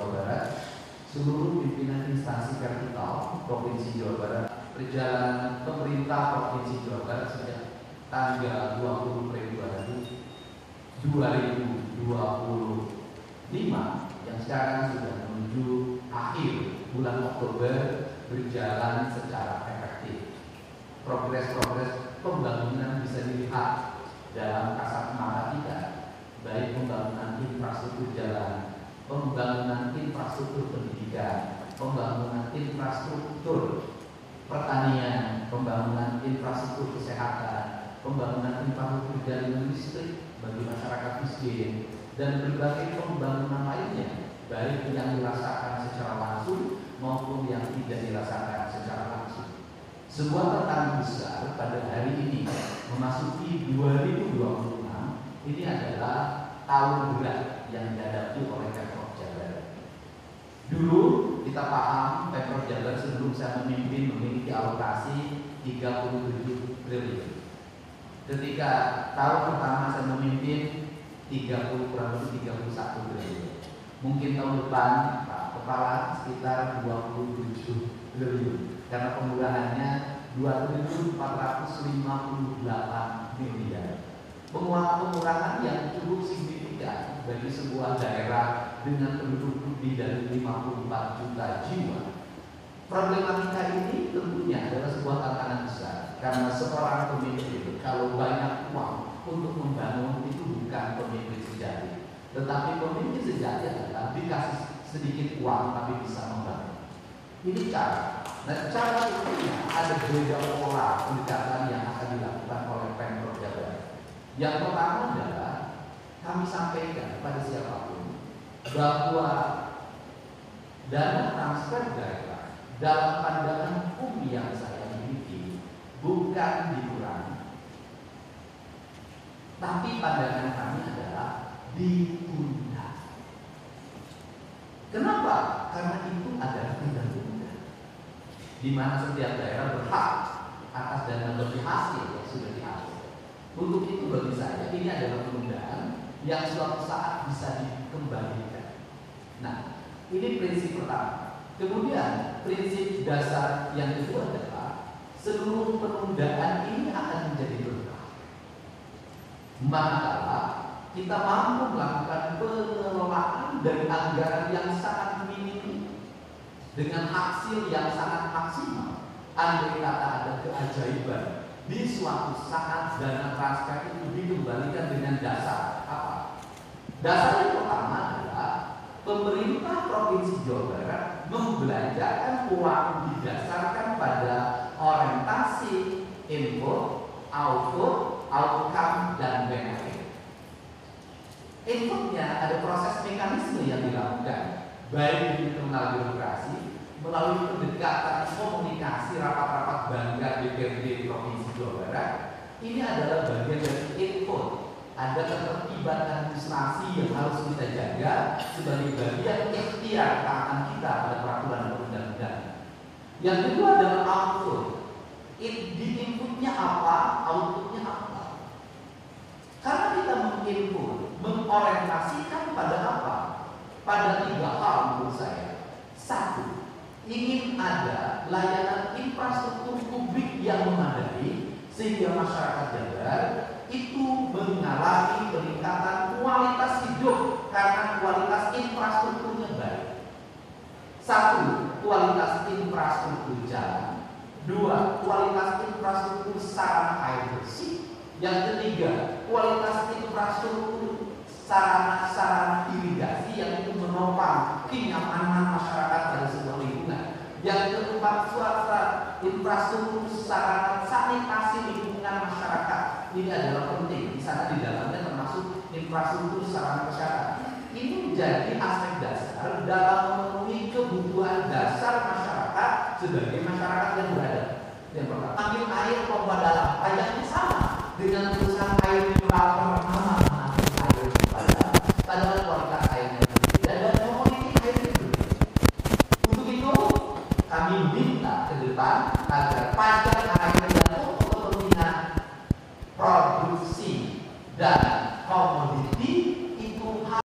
Jawa Barat, seluruh pimpinan instansi vertikal Provinsi Jawa Barat, perjalanan pemerintah Provinsi Jawa Barat sejak tanggal 20 Februari 2025 yang sekarang sudah menuju akhir bulan Oktober berjalan secara efektif. Progres-progres pembangunan bisa dilihat dalam kasat mata kita, baik pembangunan infrastruktur jalan, pembangunan infrastruktur pendidikan, pembangunan infrastruktur pertanian, pembangunan infrastruktur kesehatan, pembangunan infrastruktur jaringan listrik bagi masyarakat miskin, dan berbagai pembangunan lainnya, baik yang dirasakan secara langsung maupun yang tidak dirasakan secara langsung. Sebuah tantangan besar pada hari ini memasuki 2026 ini adalah tahun berat yang dihadapi oleh Pemprov Jabar. Dulu kita paham Pemprov Jabar sebelum saya memimpin memiliki alokasi 37 triliun. Ketika tahun pertama saya memimpin 31 triliun. Mungkin tahun depan Pak Kepala sekitar 27 triliun. Karena penggunaannya 2.458 miliar. Pengurangan yang cukup signifikan bagi sebuah daerah dengan penduduk lebih dari 54 juta jiwa. Problematika ini tentunya adalah sebuah tantangan besar karena seorang pemimpin kalau banyak uang untuk membangun itu bukan pemimpin sejati, tetapi pemimpin sejati adalah dikasih sedikit uang tapi bisa membangun. Ini cara. Nah, cara itu ada beda pola pendekatan yang akan dilakukan oleh Pemprov Jabar. Yang pertama adalah kami sampaikan kepada siapapun bahwa dana transfer daerah dalam pandangan hukum yang saya miliki bukan dikurangi, tapi pandangan kami adalah ditunda. Kenapa? Karena itu adalah undang-undang di mana setiap daerah berhak atas dana lebih hasil yang sudah dihasil. Untuk itu bagi saya ini adalah penundaan yang suatu saat bisa dikembalikan. Nah, ini prinsip pertama. Kemudian prinsip dasar yang kedua adalah seluruh penundaan ini akan menjadi berkah manakala kita mampu melakukan pengelolaan dari anggaran yang sangat minim dengan hasil yang sangat maksimal. Andai kata ada keajaiban di suatu saat dana transfer itu dikembalikan dengan dasar apa? Dasar yang pertama adalah pemerintah Provinsi Jawa Barat membelanjakan uang didasarkan pada orientasi input, output, outcome, dan benefit. Inputnya ada proses mekanisme yang dilakukan baik di internal birokrasi melalui pendekatan komunikasi rapat-rapat banggar DPRD Provinsi Jawa Barat. Ini adalah bagian dari input. Ada ketertiban administrasi yang harus kita jaga sebagai bagian ikhtiar taatan kita pada peraturan perundang-undangan. Yang kedua adalah output. Di inputnya apa, outputnya apa? Karena kita menginput, mengorientasikan pada apa? Pada tiga hal menurut saya. Satu, ingin ada layanan infrastruktur publik yang memadai sehingga masyarakat Jabar itu mengalami peningkatan kualitas hidup karena kualitas infrastrukturnya baik. Satu, kualitas infrastruktur jalan. Dua, kualitas infrastruktur sarana air bersih. Yang ketiga, kualitas infrastruktur sarana irigasi yang itu menopang kenyamanan masyarakat pada sebuah lingkungan. Yang keempat, suatu infrastruktur sarana sanitasi lingkungan masyarakat. Ini adalah penting. Di sana di dalamnya termasuk infrastruktur sarana kesehatan. Ini menjadi aspek dasar dalam memenuhi kebutuhan dasar masyarakat sebagai masyarakat yang beradab. Yang pertama, ambil air pompa dalam, kayaknya sama dengan perusahaan air mineral